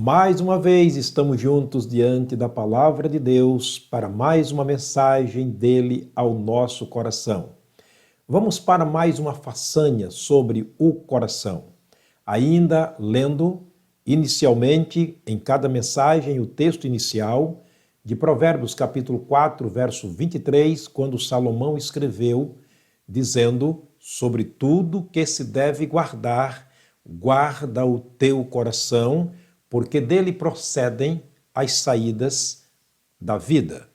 Mais uma vez estamos juntos diante da Palavra de Deus para mais uma mensagem dele ao nosso coração. Vamos para mais uma façanha sobre o coração. Ainda lendo inicialmente em cada mensagem o texto inicial de Provérbios capítulo 4, verso 23, quando Salomão escreveu dizendo: sobre tudo que se deve guardar, guarda o teu coração, porque dele procedem as saídas da vida.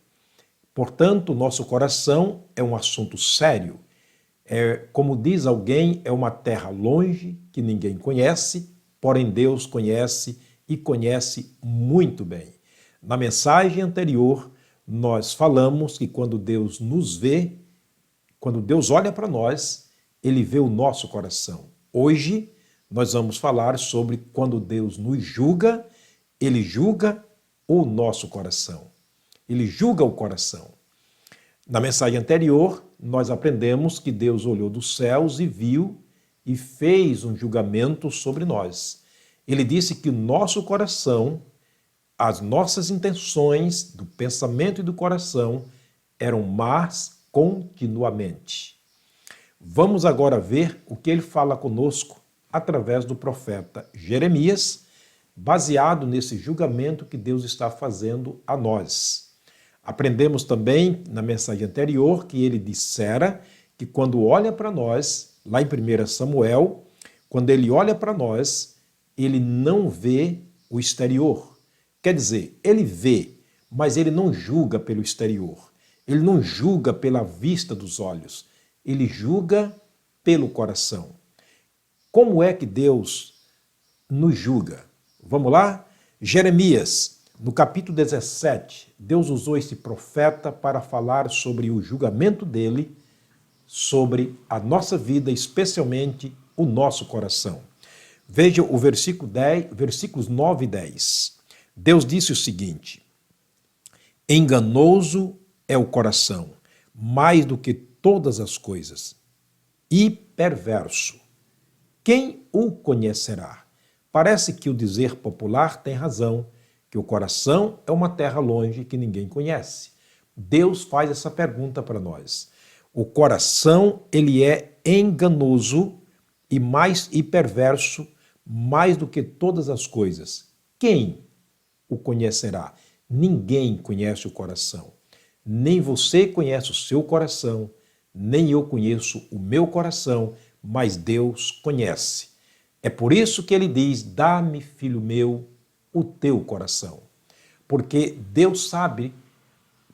Portanto, nosso coração é um assunto sério. Como diz alguém, é uma terra longe que ninguém conhece, porém Deus conhece e conhece muito bem. Na mensagem anterior, nós falamos que quando Deus nos vê, quando Deus olha para nós, Ele vê o nosso coração. Hoje, nós vamos falar sobre quando Deus nos julga, Ele julga o nosso coração. Ele julga o coração. Na mensagem anterior, nós aprendemos que Deus olhou dos céus e viu e fez um julgamento sobre nós. Ele disse que o nosso coração, as nossas intenções do pensamento e do coração eram más continuamente. Vamos agora ver o que ele fala conosco através do profeta Jeremias, baseado nesse julgamento que Deus está fazendo a nós. Aprendemos também na mensagem anterior que ele dissera que quando olha para nós, lá em 1 Samuel, quando ele olha para nós, ele não vê o exterior. Quer dizer, ele vê, mas ele não julga pelo exterior. Ele não julga pela vista dos olhos. Ele julga pelo coração. Como é que Deus nos julga? Vamos lá? Jeremias, no capítulo 17, Deus usou esse profeta para falar sobre o julgamento dele, sobre a nossa vida, especialmente o nosso coração. Veja o versículo 10, versículos 9 e 10. Deus disse o seguinte: enganoso é o coração, mais do que todas as coisas, e perverso. Quem o conhecerá? Parece que o dizer popular tem razão, que o coração é uma terra longe que ninguém conhece. Deus faz essa pergunta para nós. O coração, ele é enganoso e perverso, mais do que todas as coisas. Quem o conhecerá? Ninguém conhece o coração. Nem você conhece o seu coração, nem eu conheço o meu coração, mas Deus conhece. É por isso que ele diz: dá-me, filho meu, o teu coração. Porque Deus sabe,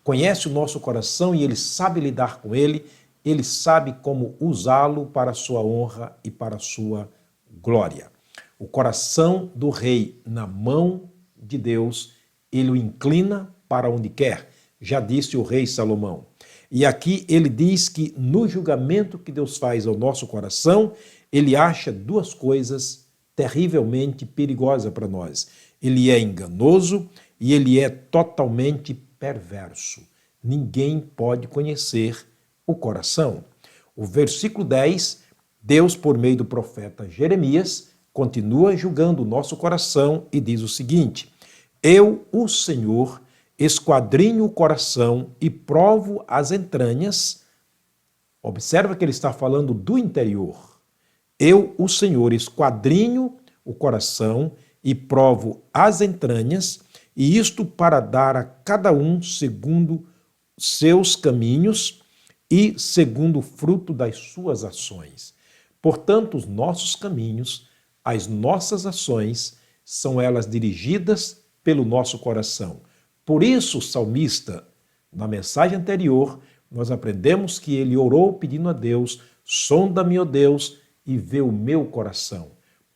conhece o nosso coração e ele sabe lidar com ele sabe como usá-lo para a sua honra e para a sua glória. O coração do rei na mão de Deus, ele o inclina para onde quer, já disse o rei Salomão. E aqui ele diz que no julgamento que Deus faz ao nosso coração, ele acha duas coisas terrivelmente perigosas para nós. Ele é enganoso e ele é totalmente perverso. Ninguém pode conhecer o coração. O versículo 10, Deus, por meio do profeta Jeremias, continua julgando o nosso coração e diz o seguinte: eu, o Senhor, esquadrinho o coração e provo as entranhas. Observa que ele está falando do interior. Eu, o Senhor, esquadrinho o coração e provo as entranhas, e isto para dar a cada um segundo seus caminhos e segundo o fruto das suas ações. Portanto, os nossos caminhos, as nossas ações, são elas dirigidas pelo nosso coração. Por isso, o salmista, na mensagem anterior, nós aprendemos que ele orou pedindo a Deus: sonda-me, ó Deus, e vê o meu coração.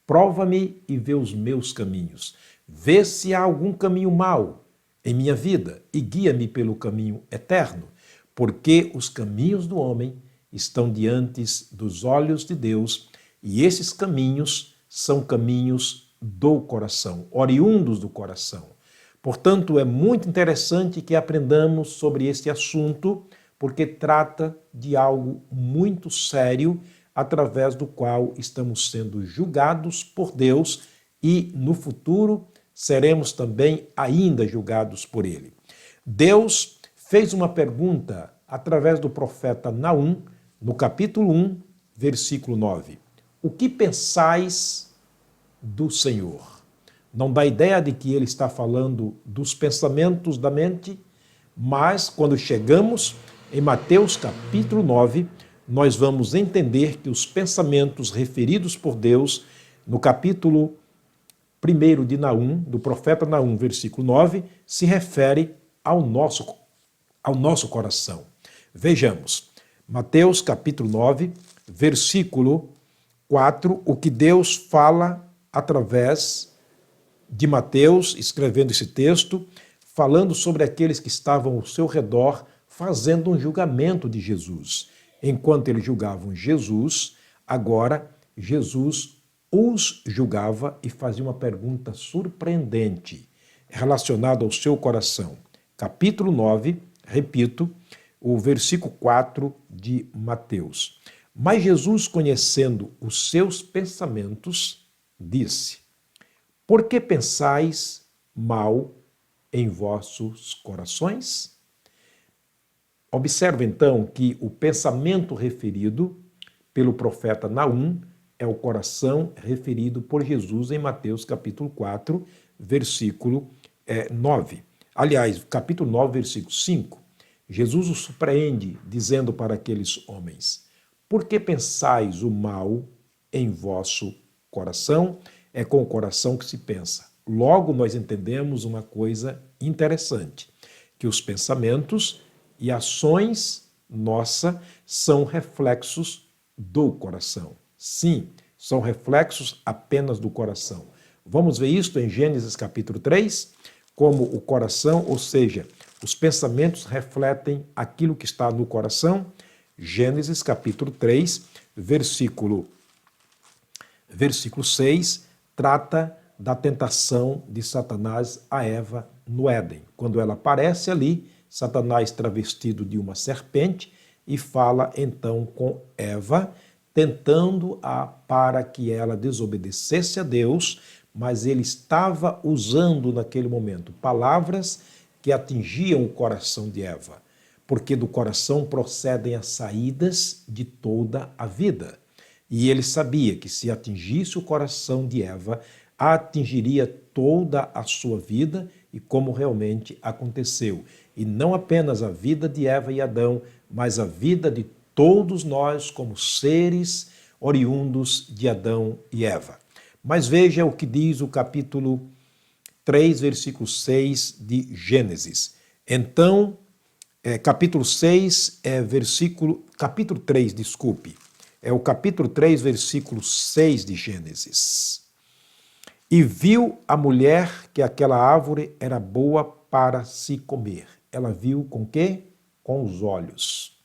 Prova-me e vê os meus caminhos. Vê se há algum caminho mau em minha vida e guia-me pelo caminho eterno, porque os caminhos do homem estão diante dos olhos de Deus e esses caminhos são caminhos do coração, oriundos do coração. Portanto, é muito interessante que aprendamos sobre este assunto, porque trata de algo muito sério, através do qual estamos sendo julgados por Deus e, no futuro, seremos também ainda julgados por ele. Deus fez uma pergunta através do profeta Naum, no capítulo 1, versículo 9. O que pensais do Senhor? Não dá ideia de que ele está falando dos pensamentos da mente, mas quando chegamos em Mateus capítulo 9, nós vamos entender que os pensamentos referidos por Deus no capítulo 1 de Naum, do profeta Naum, versículo 9, se refere ao nosso coração. Vejamos, Mateus capítulo 9, versículo 4, o que Deus fala através de Mateus, escrevendo esse texto, falando sobre aqueles que estavam ao seu redor, fazendo um julgamento de Jesus. Enquanto eles julgavam Jesus, agora Jesus os julgava e fazia uma pergunta surpreendente relacionada ao seu coração. Capítulo 9, repito, o versículo 4 de Mateus. Mas Jesus, conhecendo os seus pensamentos, disse: Por que pensais mal em vossos corações? Observe então que o pensamento referido pelo profeta Naum é o coração referido por Jesus em Mateus capítulo 4, versículo 9. Aliás, capítulo 9, versículo 5. Jesus os surpreende dizendo para aqueles homens: Por que pensais o mal em vosso coração? É com o coração que se pensa. Logo, nós entendemos uma coisa interessante, que os pensamentos e ações nossa são reflexos do coração. Sim, são reflexos apenas do coração. Vamos ver isso em Gênesis capítulo 3, como o coração, ou seja, os pensamentos refletem aquilo que está no coração. Gênesis capítulo 3, versículo 6, trata da tentação de Satanás a Eva no Éden. Quando ela aparece ali, Satanás travestido de uma serpente e fala então com Eva, tentando-a para que ela desobedecesse a Deus, mas ele estava usando naquele momento palavras que atingiam o coração de Eva, porque do coração procedem as saídas de toda a vida. E ele sabia que se atingisse o coração de Eva, atingiria toda a sua vida, e como realmente aconteceu. E não apenas a vida de Eva e Adão, mas a vida de todos nós como seres oriundos de Adão e Eva. Mas veja o que diz o capítulo 3, versículo 6 de Gênesis. Então, capítulo 6, capítulo 3, desculpe. É o capítulo 3, versículo 6 de Gênesis. E viu a mulher que aquela árvore era boa para se comer. Ela viu com quê? Com os olhos.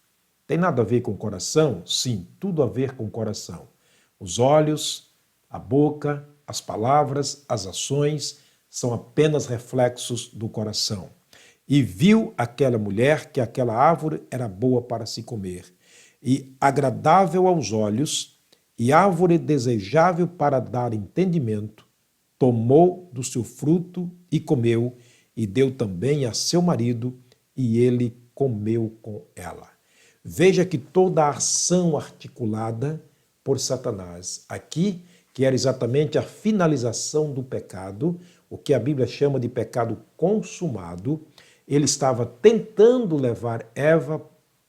Tem nada a ver com o coração? Sim, tudo a ver com o coração. Os olhos, a boca, as palavras, as ações são apenas reflexos do coração. E viu aquela mulher que aquela árvore era boa para se comer, e agradável aos olhos, e árvore desejável para dar entendimento, tomou do seu fruto e comeu, e deu também a seu marido, e ele comeu com ela. Veja que toda a ação articulada por Satanás aqui, que era exatamente a finalização do pecado, o que a Bíblia chama de pecado consumado, ele estava tentando levar Eva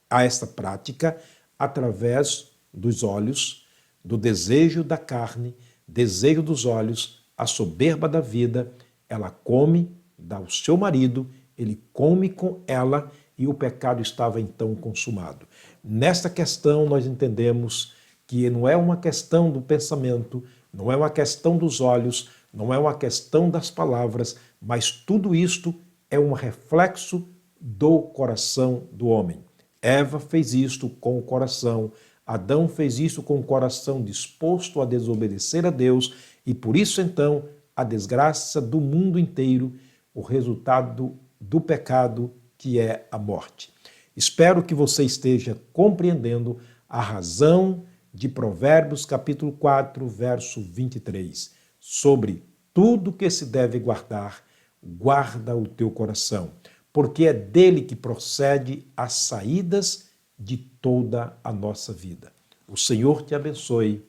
a esta prática através dos olhos, do desejo da carne, desejo dos olhos, a soberba da vida. Ela come, dá ao seu marido, ele come com ela e o pecado estava então consumado. Nesta questão nós entendemos que não é uma questão do pensamento, não é uma questão dos olhos, não é uma questão das palavras, mas tudo isto é um reflexo do coração do homem. Eva fez isto com o coração, Adão fez isso com o coração disposto a desobedecer a Deus, e por isso então a desgraça do mundo inteiro, o resultado do pecado, que é a morte. Espero que você esteja compreendendo a razão de Provérbios capítulo 4, verso 23, sobre tudo que se deve guardar, guarda o teu coração, porque é dele que procede as saídas de toda a nossa vida. O Senhor te abençoe,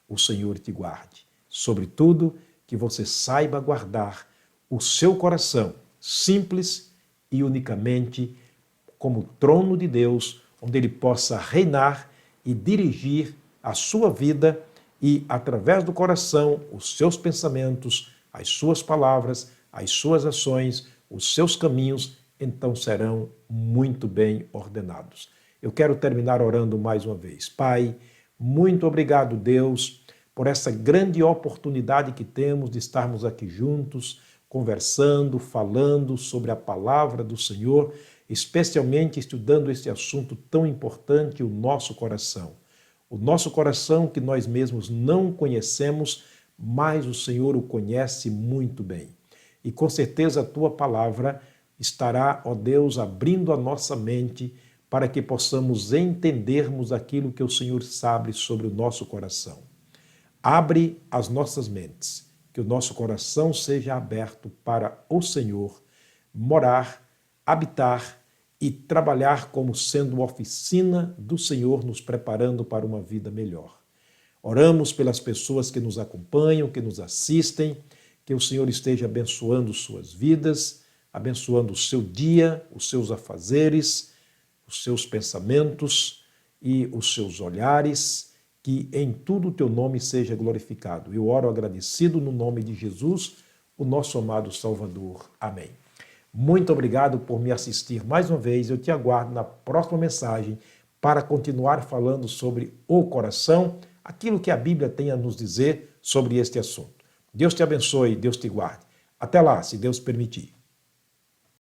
o Senhor te guarde. Sobretudo, que você saiba guardar o seu coração, simples e unicamente como trono de Deus, onde ele possa reinar e dirigir a sua vida e, através do coração, os seus pensamentos, as suas palavras, as suas ações, os seus caminhos, então serão muito bem ordenados. Eu quero terminar orando mais uma vez. Pai, muito obrigado, Deus, por essa grande oportunidade que temos de estarmos aqui juntos, conversando, falando sobre a palavra do Senhor, especialmente estudando este assunto tão importante, o nosso coração. O nosso coração que nós mesmos não conhecemos, mas o Senhor o conhece muito bem. E com certeza a tua palavra estará, ó Deus, abrindo a nossa mente para que possamos entendermos aquilo que o Senhor sabe sobre o nosso coração. Abre as nossas mentes, que o nosso coração seja aberto para o Senhor morar, habitar e trabalhar como sendo oficina do Senhor, nos preparando para uma vida melhor. Oramos pelas pessoas que nos acompanham, que nos assistem, que o Senhor esteja abençoando suas vidas, abençoando o seu dia, os seus afazeres, os seus pensamentos e os seus olhares, que em tudo o teu nome seja glorificado. Eu oro agradecido no nome de Jesus, o nosso amado Salvador. Amém. Muito obrigado por me assistir mais uma vez. Eu te aguardo na próxima mensagem para continuar falando sobre o coração, aquilo que a Bíblia tem a nos dizer sobre este assunto. Deus te abençoe, Deus te guarde. Até lá, se Deus permitir.